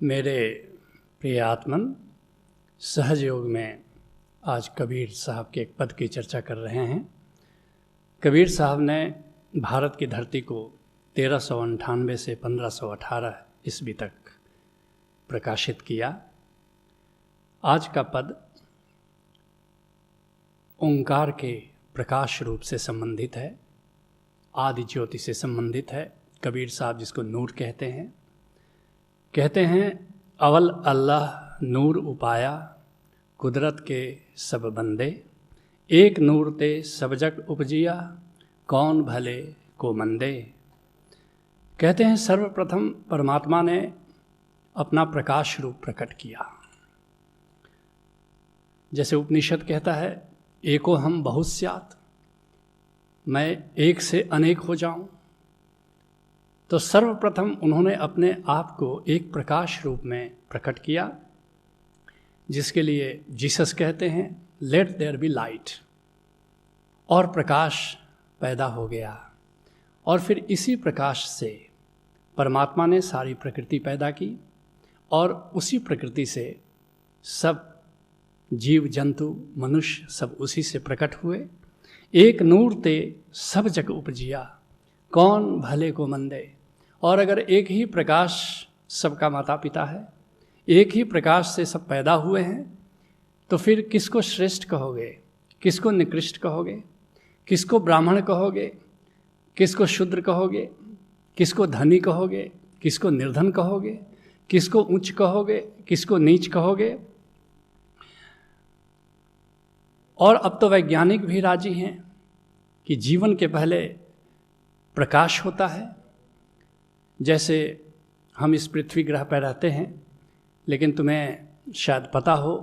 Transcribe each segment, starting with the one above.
मेरे प्रिय आत्मन, सहज योग में आज कबीर साहब के एक पद की चर्चा कर रहे हैं। कबीर साहब ने भारत की धरती को 1398 से 1518 ईस्वी तक प्रकाशित किया। आज का पद ओंकार के प्रकाश रूप से संबंधित है, आदि ज्योति से संबंधित है। कबीर साहब जिसको नूर कहते हैं अवल अल्लाह नूर उपाया, कुदरत के सब बंदे, एक नूर ते सब जग उपजिया, कौन भले को मंदे। कहते हैं सर्वप्रथम परमात्मा ने अपना प्रकाश रूप प्रकट किया। जैसे उपनिषद कहता है एको हम बहुत स्यात्, मैं एक से अनेक हो जाऊं, तो सर्वप्रथम उन्होंने अपने आप को एक प्रकाश रूप में प्रकट किया, जिसके लिए जीसस कहते हैं लेट देयर बी लाइट, और प्रकाश पैदा हो गया। और फिर इसी प्रकाश से परमात्मा ने सारी प्रकृति पैदा की, और उसी प्रकृति से सब जीव जंतु मनुष्य सब उसी से प्रकट हुए। एक नूर ते सब जग उपजिया, कौन भले को मंदे। और अगर एक ही प्रकाश सबका माता पिता है, एक ही प्रकाश से सब पैदा हुए हैं, तो फिर किसको श्रेष्ठ कहोगे, किसको निकृष्ट कहोगे, किसको ब्राह्मण कहोगे, किसको शूद्र कहोगे, किसको धनी कहोगे, किसको निर्धन कहोगे, किसको उच्च कहोगे, किसको नीच कहोगे। और अब तो वैज्ञानिक भी राजी हैं कि जीवन के पहले प्रकाश होता है। जैसे हम इस पृथ्वी ग्रह पर रहते हैं, लेकिन तुम्हें शायद पता हो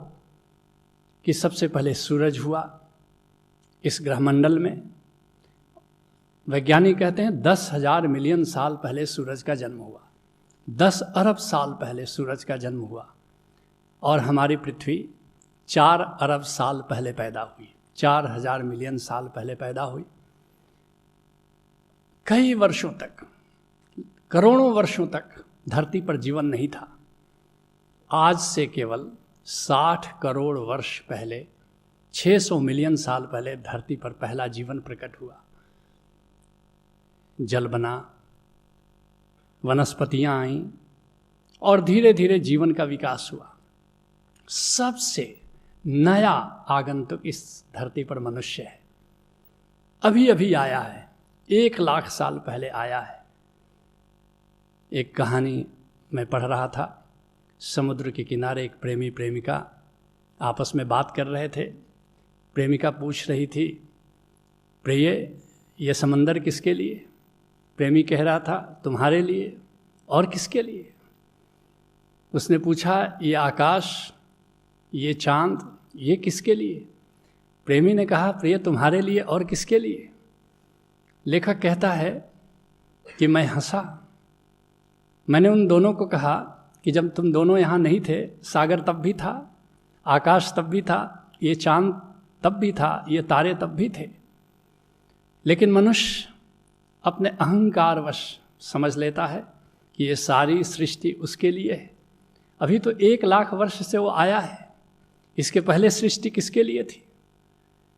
कि सबसे पहले सूरज हुआ इस ग्रहमंडल में। वैज्ञानिक कहते हैं 10,000 मिलियन साल पहले सूरज का जन्म हुआ, 10 अरब साल पहले सूरज का जन्म हुआ। और हमारी पृथ्वी 4 अरब साल पहले पैदा हुई, 4,000 मिलियन साल पहले पैदा हुई। कई वर्षों तक, करोड़ों वर्षों तक धरती पर जीवन नहीं था। आज से केवल 60 करोड़ वर्ष पहले, 600 मिलियन साल पहले धरती पर पहला जीवन प्रकट हुआ। जल बना, वनस्पतियां आईं, और धीरे धीरे जीवन का विकास हुआ। सबसे नया आगंतुक इस धरती पर मनुष्य है, अभी अभी आया है, 1 लाख साल पहले आया है। एक कहानी मैं पढ़ रहा था, समुद्र के किनारे एक प्रेमी प्रेमिका आपस में बात कर रहे थे। प्रेमिका पूछ रही थी, प्रिय ये समंदर किसके लिए? प्रेमी कह रहा था तुम्हारे लिए। और किसके लिए? उसने पूछा ये आकाश, ये चांद, ये किसके लिए? प्रेमी ने कहा प्रिय तुम्हारे लिए। और किसके लिए? लेखक कहता है कि मैं हंसा। मैंने उन दोनों को कहा कि जब तुम दोनों यहाँ नहीं थे, सागर तब भी था, आकाश तब भी था, ये चांद तब भी था, ये तारे तब भी थे। लेकिन मनुष्य अपने अहंकारवश समझ लेता है कि ये सारी सृष्टि उसके लिए है। अभी तो 1 लाख वर्ष से वो आया है, इसके पहले सृष्टि किसके लिए थी?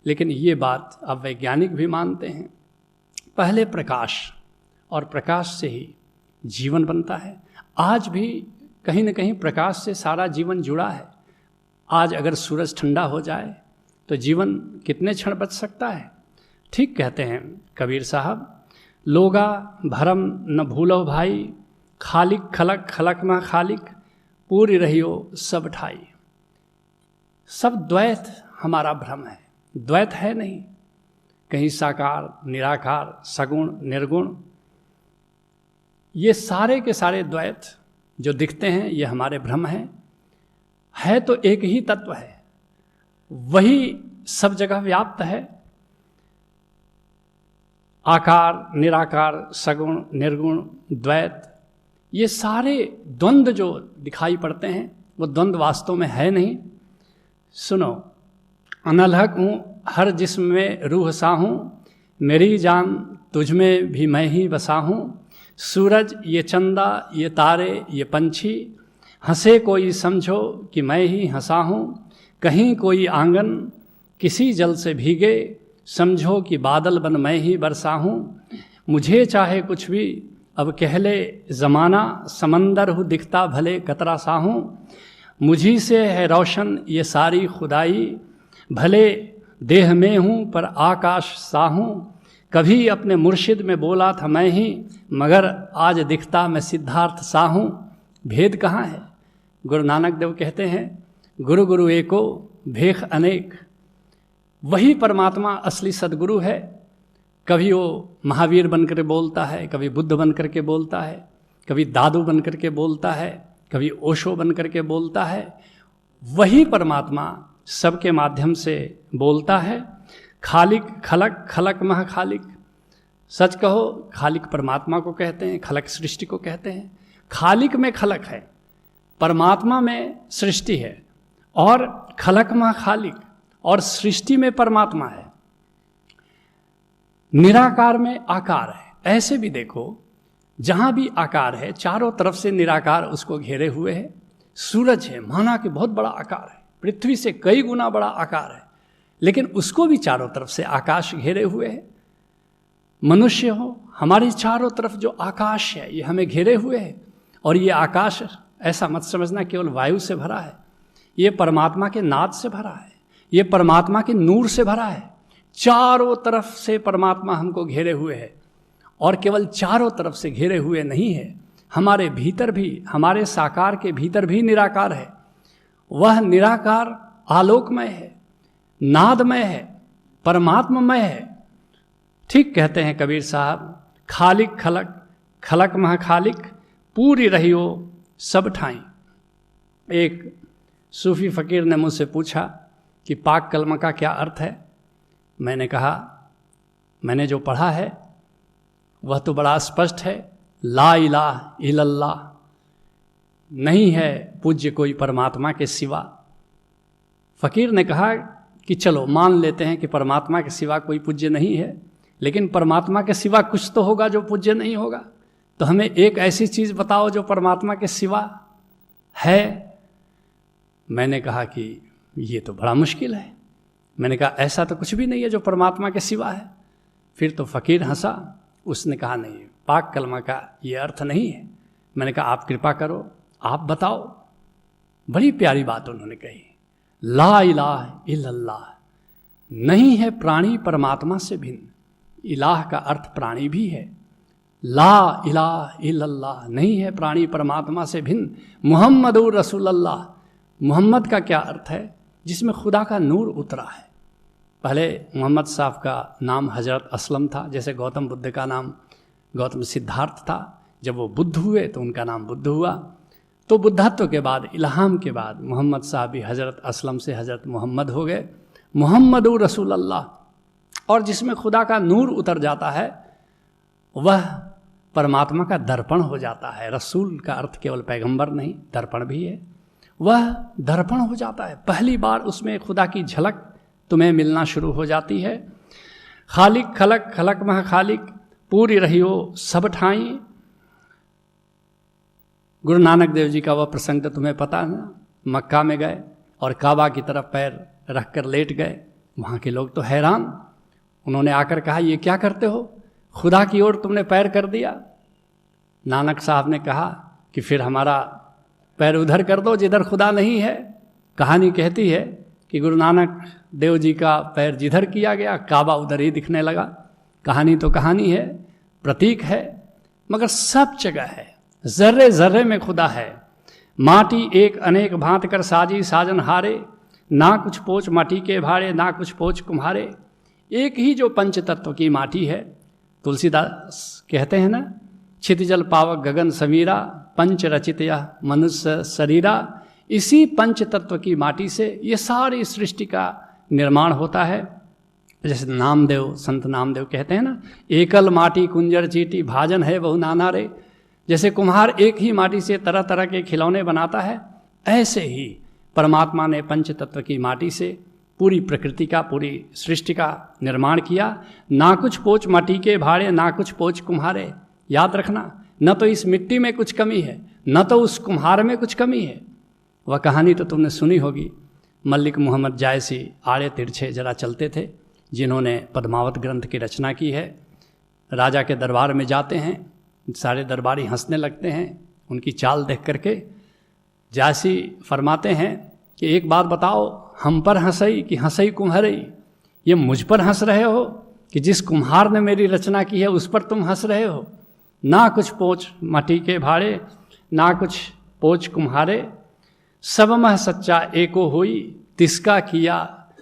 लेकिन ये बात अब वैज्ञानिक भी मानते हैं, पहले प्रकाश, और प्रकाश से ही जीवन बनता है। आज भी कहीं न कहीं प्रकाश से सारा जीवन जुड़ा है। आज अगर सूरज ठंडा हो जाए तो जीवन कितने क्षण बच सकता है? ठीक कहते हैं कबीर साहब, लोगा भरम न भूलो भाई, खालिक खलक खलक में खालिक, पूरी रहियो सब ठाई। सब द्वैत हमारा भ्रम है, द्वैत है नहीं। कहीं साकार निराकार, सगुण निर्गुण, ये सारे के सारे द्वैत जो दिखते हैं ये हमारे भ्रम हैं। है तो एक ही तत्व है, वही सब जगह व्याप्त है। आकार निराकार, सगुण निर्गुण, द्वैत, ये सारे द्वंद्व जो दिखाई पड़ते हैं वो द्वंद्व वास्तव में है नहीं। सुनो, अनलहक हूँ हर जिस्म में रूह सा हूँ, मेरी जान तुझ में भी मैं ही बसा हूँ। सूरज, ये चंदा, ये तारे, ये पंछी, हंसे कोई समझो कि मैं ही हंसा हूँ, कहीं कोई आंगन किसी जल से भीगे, समझो कि बादल बन मैं ही बरसा हूँ। मुझे चाहे कुछ भी अब कह ले ज़माना, समंदर हूँ दिखता भले कतरा सा हूँ। मुझी से है रोशन ये सारी खुदाई, भले देह में हूँ पर आकाश सा हूँ। कभी अपने मुर्शिद में बोला था मैं ही, मगर आज दिखता मैं सिद्धार्थ सा हूँ। भेद कहाँ है? गुरु नानक देव कहते हैं, गुरु गुरु एको भेख अनेक। वही परमात्मा असली सदगुरु है। कभी वो महावीर बनकर बोलता है, कभी बुद्ध बनकर के बोलता है, कभी दादू बनकर के बोलता है, कभी ओशो बनकर के बोलता है। वही परमात्मा सबके माध्यम से बोलता है। खालिक खलक, खलक महा खालिक। सच कहो, खालिक परमात्मा को कहते हैं, खलक सृष्टि को कहते हैं। खालिक में खलक है, परमात्मा में सृष्टि है, और खलक महा खालिक और सृष्टि में परमात्मा है। निराकार में आकार है। ऐसे भी देखो, जहां भी आकार है चारों तरफ से निराकार उसको घेरे हुए है। सूरज है, माना कि बहुत बड़ा आकार है, पृथ्वी से कई गुना बड़ा आकार है, लेकिन उसको भी चारों तरफ से आकाश घेरे हुए है। मनुष्य हो, हमारी चारों तरफ जो आकाश है ये हमें घेरे हुए है। और ये आकाश ऐसा मत समझना केवल वायु से भरा है, ये परमात्मा के नाद से भरा है, ये परमात्मा के नूर से भरा है। चारों तरफ से परमात्मा हमको घेरे हुए है। और केवल चारों तरफ से घेरे हुए नहीं है, हमारे भीतर भी, हमारे साकार के भीतर भी निराकार है। वह निराकार आलोकमय है, नादमय है, परमात्ममय है। ठीक कहते हैं कबीर साहब, खालिक खलक, खलक महा खालिक, पूरी रहियो सब ठाई। एक सूफी फकीर ने मुझसे पूछा कि पाक कलमा का क्या अर्थ है। मैंने कहा, मैंने जो पढ़ा है वह तो बड़ा स्पष्ट है, ला इलाहा इल्लल्लाह, नहीं है पूज्य कोई परमात्मा के सिवा। फकीर ने कहा कि चलो मान लेते हैं कि परमात्मा के सिवा कोई पूज्य नहीं है, लेकिन परमात्मा के सिवा कुछ तो होगा जो पूज्य नहीं होगा। तो हमें एक ऐसी चीज़ बताओ जो परमात्मा के सिवा है। मैंने कहा कि ये तो बड़ा मुश्किल है। मैंने कहा ऐसा तो कुछ भी नहीं है जो परमात्मा के सिवा है। फिर तो फकीर हंसा, उसने कहा नहीं, पाक कलमा का ये अर्थ नहीं है। मैंने कहा आप कृपा करो, आप बताओ। बड़ी प्यारी बात उन्होंने कही, ला इलाहा इल्लल्लाह, नहीं है प्राणी परमात्मा से भिन्न। इलाह का अर्थ प्राणी भी है। ला इलाहा इल्लल्लाह, नहीं है प्राणी परमात्मा से भिन्न। मुहम्मदुर रसूलुल्लाह, मोहम्मद का क्या अर्थ है? जिसमें खुदा का नूर उतरा है। पहले मोहम्मद साहब का नाम हजरत असलम था, जैसे गौतम बुद्ध का नाम गौतम सिद्धार्थ था। जब वो बुद्ध हुए तो उनका नाम बुद्ध हुआ। तो बुद्धत्व के बाद, इल्हाम के बाद मोहम्मद साहब भी हजरत असलम से हजरत मोहम्मद हो गए, मुहम्मदुर रसूलुल्लाह। और जिसमें खुदा का नूर उतर जाता है वह परमात्मा का दर्पण हो जाता है। रसूल का अर्थ केवल पैगंबर नहीं, दर्पण भी है। वह दर्पण हो जाता है, पहली बार उसमें खुदा की झलक तुम्हें मिलना शुरू हो जाती है। खालिक खलक, खलक महा खालिक, पूरी रहियो सब ठाई। गुरु नानक देव जी का वह प्रसंग तो तुम्हें पता है ना, मक्का में गए और काबा की तरफ पैर रख कर लेट गए। वहाँ के लोग तो हैरान, उन्होंने आकर कहा ये क्या करते हो, खुदा की ओर तुमने पैर कर दिया। नानक साहब ने कहा कि फिर हमारा पैर उधर कर दो जिधर खुदा नहीं है। कहानी कहती है कि गुरु नानक देव जी का पैर जिधर किया गया काबा उधर ही दिखने लगा। कहानी तो कहानी है, प्रतीक है, मगर सब जगह है, जर्रे जर्रे में खुदा है। माटी एक अनेक भांत कर साजी साजन हारे, ना कुछ पोच माटी के भाड़े ना कुछ पोच कुम्हारे। एक ही जो पंच तत्व की माटी है, तुलसीदास कहते हैं ना, क्षितिजल पावक गगन समीरा, पंच रचित यह मनुष्य शरीरा। इसी पंच तत्व की माटी से ये सारी सृष्टि का निर्माण होता है। जैसे नामदेव, संत नामदेव कहते हैं ना, एकल माटी कुंजर चीटी भाजन है बहु नाना रे। जैसे कुम्हार एक ही माटी से तरह तरह के खिलौने बनाता है, ऐसे ही परमात्मा ने पंच तत्व की माटी से पूरी प्रकृति का, पूरी सृष्टि का निर्माण किया। ना कुछ पोच माटी के भाड़े ना कुछ पोच कुम्हारे। याद रखना, न तो इस मिट्टी में कुछ कमी है, न तो उस कुम्हार में कुछ कमी है। वह कहानी तो तुमने सुनी होगी, मलिक मोहम्मद जायसी आड़े तिरछे जरा चलते थे, जिन्होंने पद्मावत ग्रंथ की रचना की है। राजा के दरबार में जाते हैं, सारे दरबारी हंसने लगते हैं उनकी चाल देख करके। जायसी फरमाते हैं कि एक बात बताओ, हम पर हंसई कि हंसई कुम्हारई? ये मुझ पर हंस रहे हो कि जिस कुम्हार ने मेरी रचना की है उस पर तुम हंस रहे हो? ना कुछ पोच माटी के भाड़े, ना कुछ पोच कुम्हारे, सब मह सच्चा एको होई, तिसका किया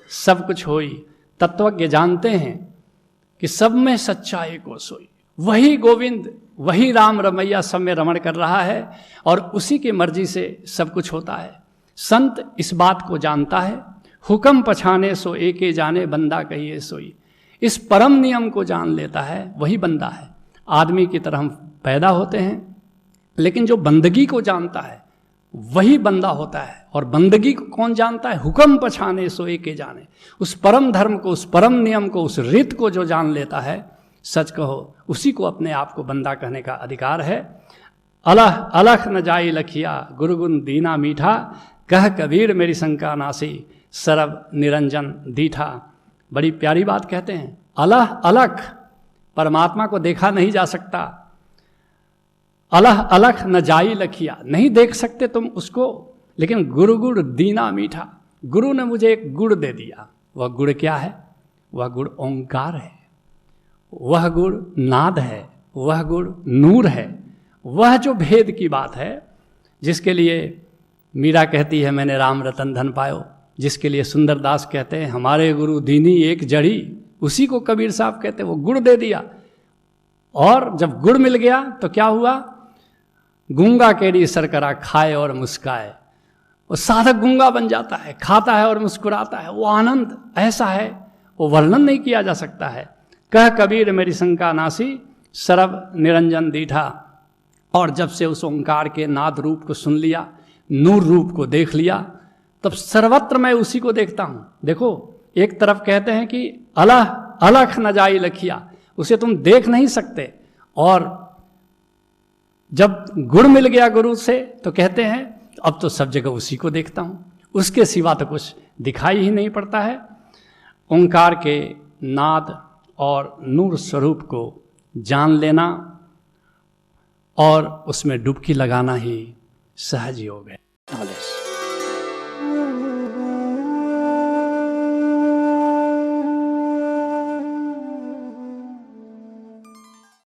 सब कुछ होई। तत्वज्ञ जानते हैं कि सब में सच्चा एको सोई। वही गोविंद, वही राम रमैया सब में रमण कर रहा है और उसी की मर्जी से सब कुछ होता है। संत इस बात को जानता है, हुक्म पछाने सो एके जाने, बंदा कहिए सोई। इस परम नियम को जान लेता है वही बंदा है। आदमी की तरह हम पैदा होते हैं, लेकिन जो बंदगी को जानता है वही बंदा होता है। और बंदगी को कौन जानता है? हुक्म पछाने सो एके जाने। उस परम धर्म को, उस परम नियम को, उस रीत को जो जान लेता है, सच कहो उसी को अपने आप को बंदा कहने का अधिकार है। अलह अलख न जाई लखिया, गुरुगुण दीना मीठा, कह कबीर मेरी शंका नासी, सरब निरंजन दीठा। बड़ी प्यारी बात कहते हैं। अलह अलख, परमात्मा को देखा नहीं जा सकता। अलह अलख न जाई लखिया, नहीं देख सकते तुम उसको, लेकिन गुरु गुड़ दीना मीठा, गुरु ने मुझे एक गुड़ दे दिया। वह गुड़ क्या है? वह गुड़ ओंकार है, वह गुड़ नाद है, वह गुड़ नूर है। वह जो भेद की बात है, जिसके लिए मीरा कहती है मैंने राम रतन धन पायो, जिसके लिए सुंदरदास कहते हैं हमारे गुरु दीनी एक जड़ी, उसी को कबीर साहब कहते हैं वो गुड़ दे दिया। और जब गुड़ मिल गया तो क्या हुआ? गूंगा केरी सरकरा खाए और मुस्काए। वो साधक गूंगा बन जाता है, खाता है और मुस्कुराता है। वो आनंद ऐसा है वो वर्णन नहीं किया जा सकता है। कह कबीर मेरी शंका नासी, सरब निरंजन दीठा। और जब से उस ओंकार के नाद रूप को सुन लिया, नूर रूप को देख लिया, तब सर्वत्र मैं उसी को देखता हूं। देखो, एक तरफ कहते हैं कि अलह अलख न जाई लखिया, उसे तुम देख नहीं सकते, और जब गुड़ मिल गया गुरु से तो कहते हैं अब तो सब जगह उसी को देखता हूं, उसके सिवा तो कुछ दिखाई ही नहीं पड़ता है। ओंकार के नाद और नूर स्वरूप को जान लेना और उसमें डुबकी लगाना ही सहज योग है।